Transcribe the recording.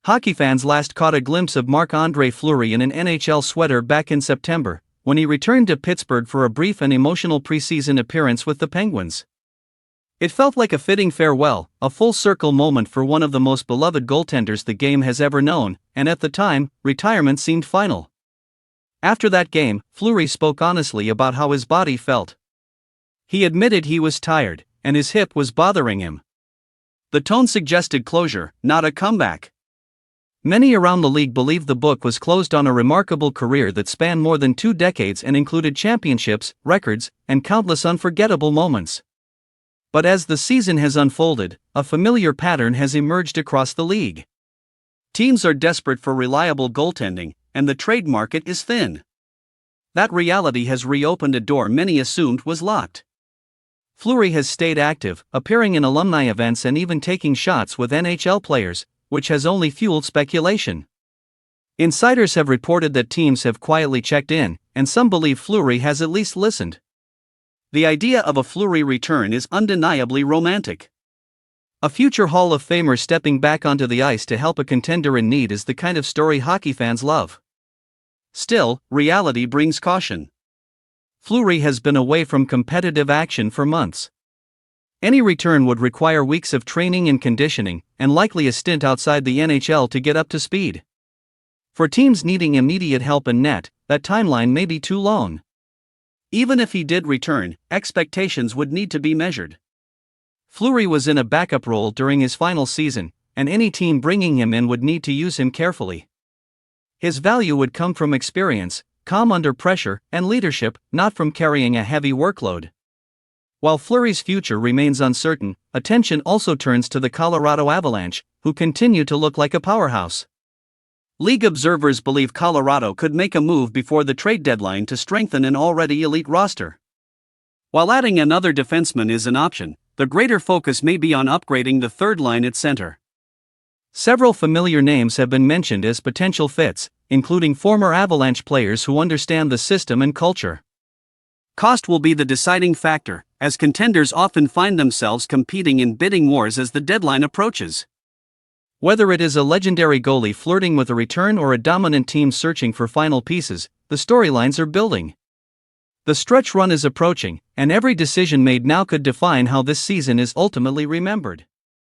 Hockey fans last caught a glimpse of Marc-André Fleury in an NHL sweater back in September, when he returned to Pittsburgh for a brief and emotional preseason appearance with the Penguins. It felt like a fitting farewell, a full-circle moment for one of the most beloved goaltenders the game has ever known, and at the time, retirement seemed final. After that game, Fleury spoke honestly about how his body felt. He admitted he was tired, and his hip was bothering him. The tone suggested closure, not a comeback. Many around the league believed the book was closed on a remarkable career that spanned more than 2 decades and included championships, records, and countless unforgettable moments. But as the season has unfolded, a familiar pattern has emerged across the league. Teams are desperate for reliable goaltending, and the trade market is thin. That reality has reopened a door many assumed was locked. Fleury has stayed active, appearing in alumni events and even taking shots with NHL players, which has only fueled speculation. Insiders have reported that teams have quietly checked in, and some believe Fleury has at least listened. The idea of a Fleury return is undeniably romantic. A future Hall of Famer stepping back onto the ice to help a contender in need is the kind of story hockey fans love. Still, reality brings caution. Fleury has been away from competitive action for months. Any return would require weeks of training and conditioning, and likely a stint outside the NHL to get up to speed. For teams needing immediate help in net, that timeline may be too long. Even if he did return, expectations would need to be measured. Fleury was in a backup role during his final season, and any team bringing him in would need to use him carefully. His value would come from experience, calm under pressure, and leadership, not from carrying a heavy workload. While Fleury's future remains uncertain, attention also turns to the Colorado Avalanche, who continue to look like a powerhouse. League observers believe Colorado could make a move before the trade deadline to strengthen an already elite roster. While adding another defenseman is an option, the greater focus may be on upgrading the third line at center. Several familiar names have been mentioned as potential fits, including former Avalanche players who understand the system and culture. Cost will be the deciding factor, as contenders often find themselves competing in bidding wars as the deadline approaches. Whether it is a legendary goalie flirting with a return or a dominant team searching for final pieces, the storylines are building. The stretch run is approaching, and every decision made now could define how this season is ultimately remembered.